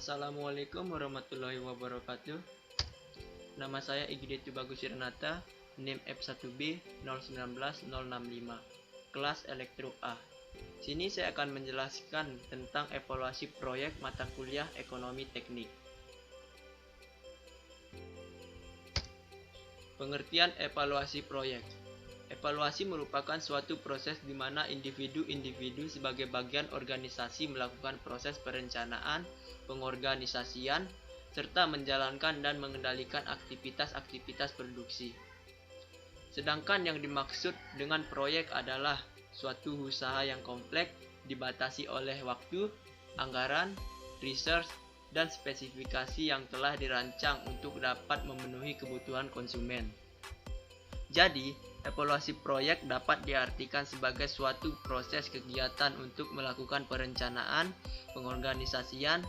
Assalamualaikum warahmatullahi wabarakatuh. Nama saya Igede Tubagus Renata, NIM F1B 019065, kelas Elektro A. Sini saya akan menjelaskan tentang evaluasi proyek mata kuliah Ekonomi Teknik. Pengertian evaluasi proyek. Evaluasi merupakan suatu proses di mana individu-individu sebagai bagian organisasi melakukan proses perencanaan, pengorganisasian, serta menjalankan dan mengendalikan aktivitas-aktivitas produksi. Sedangkan yang dimaksud dengan proyek adalah suatu usaha yang kompleks, dibatasi oleh waktu, anggaran, research, dan spesifikasi yang telah dirancang untuk dapat memenuhi kebutuhan konsumen. Jadi, evaluasi proyek dapat diartikan sebagai suatu proses kegiatan untuk melakukan perencanaan, pengorganisasian,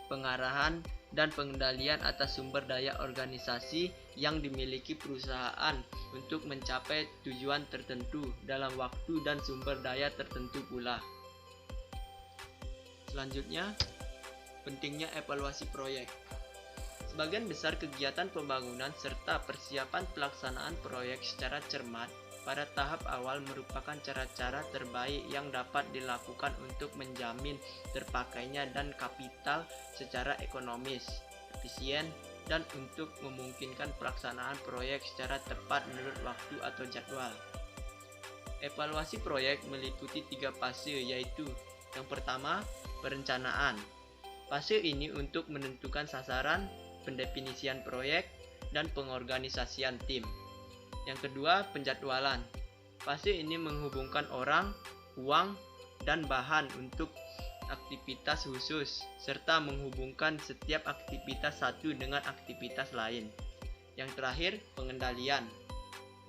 pengarahan, dan pengendalian atas sumber daya organisasi yang dimiliki perusahaan untuk mencapai tujuan tertentu dalam waktu dan sumber daya tertentu pula. Selanjutnya, pentingnya evaluasi proyek. Sebagian besar kegiatan pembangunan serta persiapan pelaksanaan proyek secara cermat pada tahap awal merupakan cara-cara terbaik yang dapat dilakukan untuk menjamin terpakainya dan kapital secara ekonomis, efisien, dan untuk memungkinkan pelaksanaan proyek secara tepat menurut waktu atau jadwal. Evaluasi proyek meliputi 3 fase, yaitu yang pertama, perencanaan. Fase ini untuk menentukan sasaran, pendefinisian proyek, dan pengorganisasian tim. Yang kedua, penjadwalan. Fase ini menghubungkan orang, uang, dan bahan untuk aktivitas khusus, serta menghubungkan setiap aktivitas satu dengan aktivitas lain. Yang terakhir, pengendalian.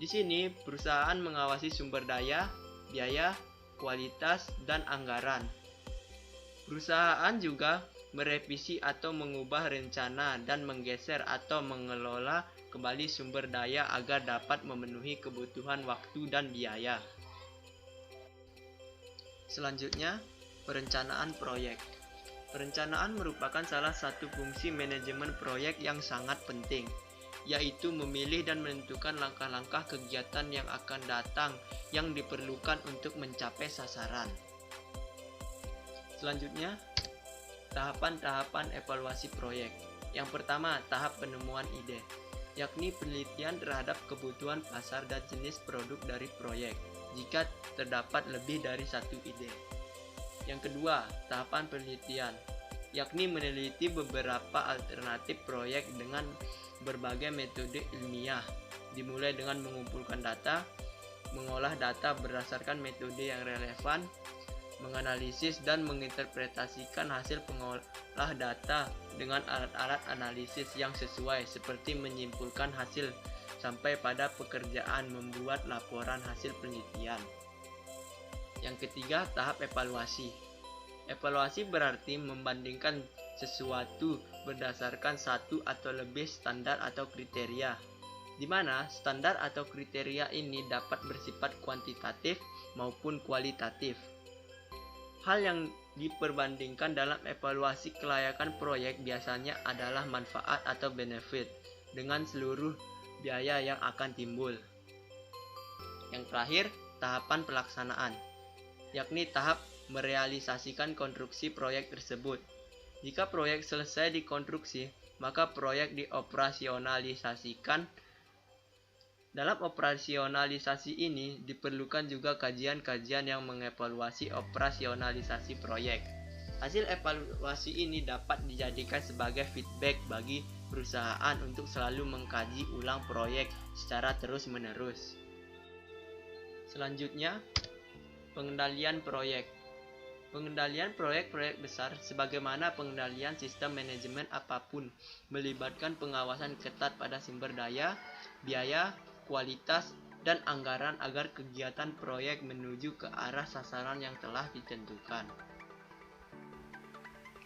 Di sini, perusahaan mengawasi sumber daya, biaya, kualitas, dan anggaran. Perusahaan juga merevisi atau mengubah rencana dan menggeser atau mengelola kembali sumber daya agar dapat memenuhi kebutuhan waktu dan biaya. Selanjutnya, perencanaan proyek. Perencanaan merupakan salah satu fungsi manajemen proyek yang sangat penting, yaitu memilih dan menentukan langkah-langkah kegiatan yang akan datang yang diperlukan untuk mencapai sasaran. Selanjutnya, tahapan-tahapan evaluasi proyek. Yang pertama, tahap penemuan ide, yakni penelitian terhadap kebutuhan pasar dan jenis produk dari proyek, jika terdapat lebih dari satu ide. Yang kedua, tahapan penelitian, yakni meneliti beberapa alternatif proyek dengan berbagai metode ilmiah, dimulai dengan mengumpulkan data, mengolah data berdasarkan metode yang relevan, menganalisis dan menginterpretasikan hasil pengolah data dengan alat-alat analisis yang sesuai, seperti menyimpulkan hasil sampai pada pekerjaan membuat laporan hasil penelitian. Yang ketiga, tahap evaluasi. Evaluasi berarti membandingkan sesuatu berdasarkan satu atau lebih standar atau kriteria, di mana standar atau kriteria ini dapat bersifat kuantitatif maupun kualitatif. Hal yang diperbandingkan dalam evaluasi kelayakan proyek biasanya adalah manfaat atau benefit dengan seluruh biaya yang akan timbul. Yang terakhir, tahapan pelaksanaan, yakni tahap merealisasikan konstruksi proyek tersebut. Jika proyek selesai dikonstruksi, maka proyek dioperasionalisasikan. Dalam operasionalisasi ini diperlukan juga kajian-kajian yang mengevaluasi operasionalisasi proyek. Hasil evaluasi ini dapat dijadikan sebagai feedback bagi perusahaan untuk selalu mengkaji ulang proyek secara terus-menerus. Selanjutnya, pengendalian proyek. Pengendalian proyek-proyek besar, sebagaimana pengendalian sistem manajemen apapun, melibatkan pengawasan ketat pada sumber daya, biaya, kualitas, dan anggaran agar kegiatan proyek menuju ke arah sasaran yang telah ditentukan.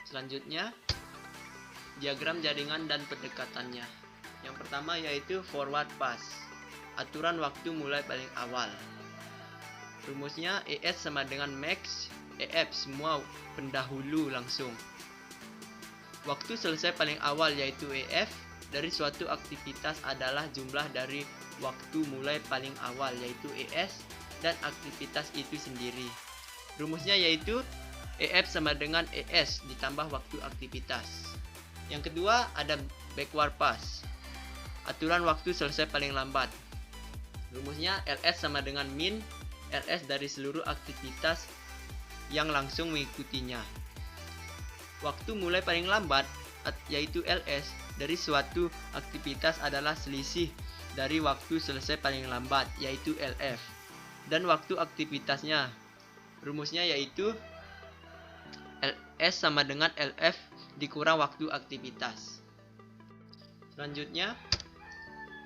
Selanjutnya, diagram jaringan dan pendekatannya. Yang pertama yaitu forward pass, aturan waktu mulai paling awal. Rumusnya ES sama dengan max, EF semua pendahulu langsung. Waktu selesai paling awal yaitu EF dari suatu aktivitas adalah jumlah dari waktu mulai paling awal yaitu ES dan aktivitas itu sendiri. Rumusnya yaitu EF sama dengan ES ditambah waktu aktivitas. Yang kedua ada backward pass. Aturan waktu selesai paling lambat. Rumusnya LS sama dengan min LS dari seluruh aktivitas yang langsung mengikutinya. Waktu mulai paling lambat yaitu LS dari suatu aktivitas adalah selisih dari waktu selesai paling lambat yaitu LF dan waktu aktivitasnya. Rumusnya yaitu LS sama dengan LF dikurang waktu aktivitas. Selanjutnya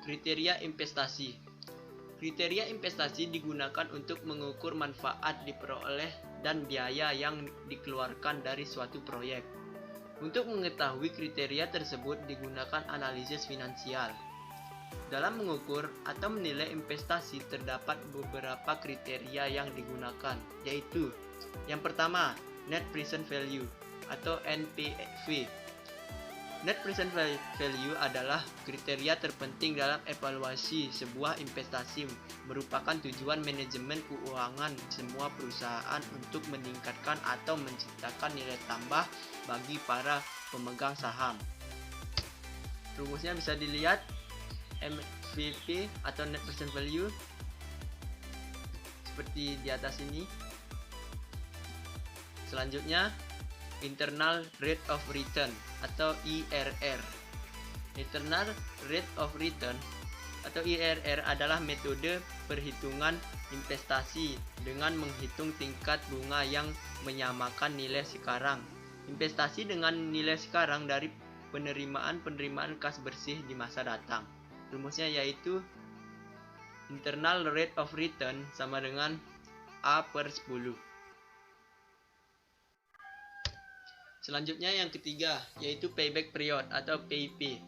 kriteria investasi. Kriteria investasi digunakan untuk mengukur manfaat diperoleh dan biaya yang dikeluarkan dari suatu proyek. Untuk mengetahui kriteria tersebut digunakan analisis finansial. Dalam mengukur atau menilai investasi terdapat beberapa kriteria yang digunakan, yaitu yang pertama, Net Present Value atau NPV. Net Present Value adalah kriteria terpenting dalam evaluasi sebuah investasi, merupakan tujuan manajemen keuangan semua perusahaan untuk meningkatkan atau menciptakan nilai tambah bagi para pemegang saham. Rumusnya bisa dilihat NPV atau Net Present Value seperti di atas ini. Selanjutnya Internal Rate of Return atau IRR. Internal Rate of Return atau IRR adalah metode perhitungan investasi dengan menghitung tingkat bunga yang menyamakan nilai sekarang investasi dengan nilai sekarang dari penerimaan kas bersih di masa datang. Rumusnya yaitu Internal Rate of Return sama dengan A/10. Selanjutnya yang ketiga yaitu payback period atau PIP.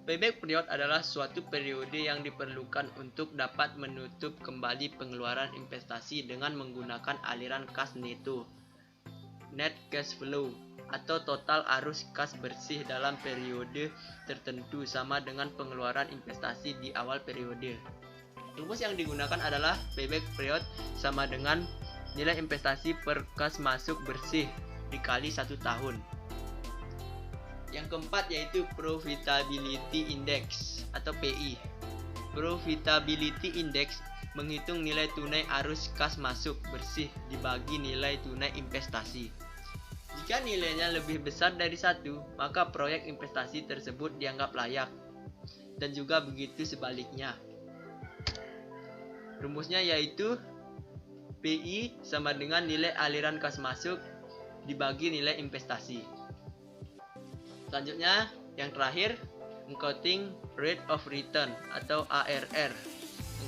Payback period adalah suatu periode yang diperlukan untuk dapat menutup kembali pengeluaran investasi dengan menggunakan aliran kas neto, net cash flow, atau total arus kas bersih dalam periode tertentu sama dengan pengeluaran investasi di awal periode. Rumus yang digunakan adalah payback period sama dengan nilai investasi per kas masuk bersih dikali 1 tahun. Yang keempat yaitu Profitability Index atau PI. Profitability Index menghitung nilai tunai arus kas masuk bersih dibagi nilai tunai investasi. Jika nilainya lebih besar dari 1, maka proyek investasi tersebut dianggap layak, dan juga begitu sebaliknya. Rumusnya yaitu PI sama dengan nilai aliran kas masuk dibagi nilai investasi. Selanjutnya, yang terakhir, Accounting Rate of Return atau ARR.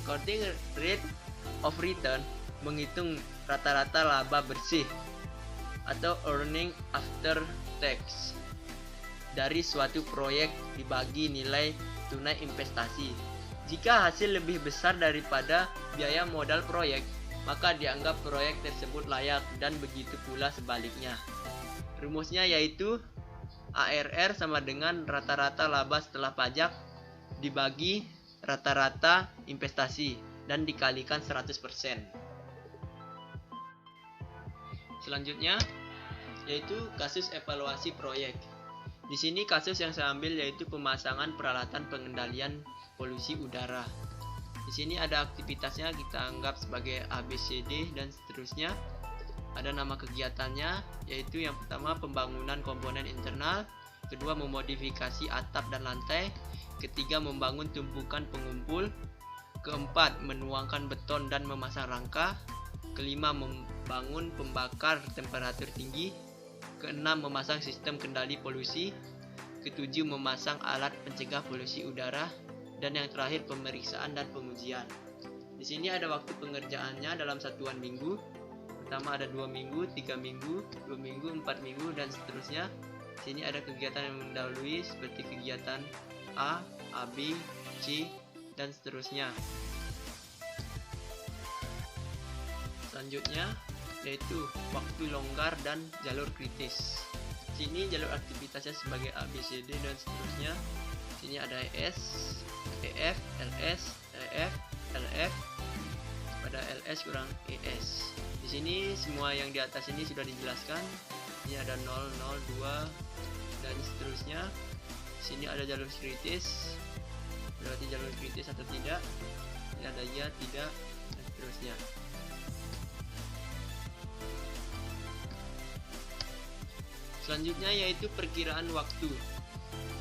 Accounting Rate of Return menghitung rata-rata laba bersih atau earning after tax dari suatu proyek dibagi nilai tunai investasi. Jika hasil lebih besar daripada biaya modal proyek, maka dianggap proyek tersebut layak dan begitu pula sebaliknya. Rumusnya yaitu ARR sama dengan rata-rata laba setelah pajak dibagi rata-rata investasi dan dikalikan 100%. Selanjutnya yaitu kasus evaluasi proyek. Di sini kasus yang saya ambil yaitu pemasangan peralatan pengendalian polusi udara. Di sini ada aktivitasnya, kita anggap sebagai ABCD dan seterusnya. Ada nama kegiatannya, yaitu yang pertama pembangunan komponen internal, kedua memodifikasi atap dan lantai, ketiga membangun tumpukan pengumpul, keempat menuangkan beton dan memasang rangka, kelima membangun pembakar temperatur tinggi, keenam memasang sistem kendali polusi, ketujuh memasang alat pencegah polusi udara, dan yang terakhir pemeriksaan dan pengujian. Di sini ada waktu pengerjaannya dalam satuan minggu. Pertama ada 2 minggu, 3 minggu, 2 minggu, 4 minggu, dan seterusnya. Di sini ada kegiatan yang mendahului seperti kegiatan A, AB, C, dan seterusnya. Selanjutnya yaitu waktu longgar dan jalur kritis. Sini jalur aktivitasnya sebagai A, B, C, D dan seterusnya. Sini ada ES, EF, LS, EF, LF. Pada LS kurang ES. Di sini semua yang di atas ini sudah dijelaskan. Ini ada 0, 0, 2 dan seterusnya. Sini ada jalur kritis, berarti jalur kritis atau tidak. Ini ada ya, tidak dan seterusnya. Selanjutnya yaitu perkiraan waktu.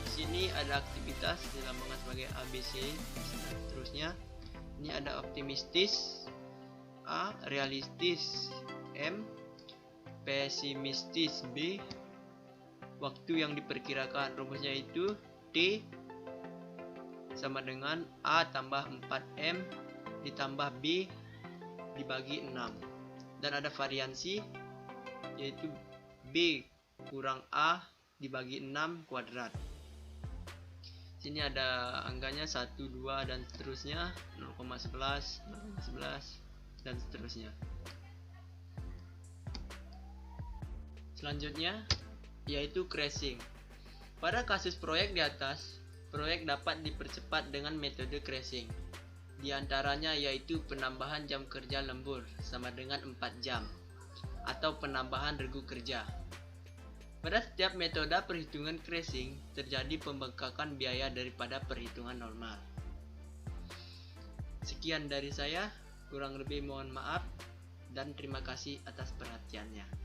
Di sini ada aktivitas dilambangkan sebagai ABC dan seterusnya. Ini ada optimistis, A, realistis, M, pesimistis, B, waktu yang diperkirakan. Rumusnya itu T sama dengan A tambah 4M ditambah B dibagi 6. Dan ada variansi yaitu B kurang A dibagi 6 kuadrat. Sini ada angkanya 1, 2 dan seterusnya, 0,11, 0,11 dan seterusnya. Selanjutnya yaitu crashing. Pada kasus proyek di atas, proyek dapat dipercepat dengan metode crashing. Di antaranya yaitu penambahan jam kerja lembur sama dengan 4 jam atau penambahan regu kerja. Pada setiap metode perhitungan crashing terjadi pembengkakan biaya daripada perhitungan normal. Sekian dari saya, kurang lebih mohon maaf dan terima kasih atas perhatiannya.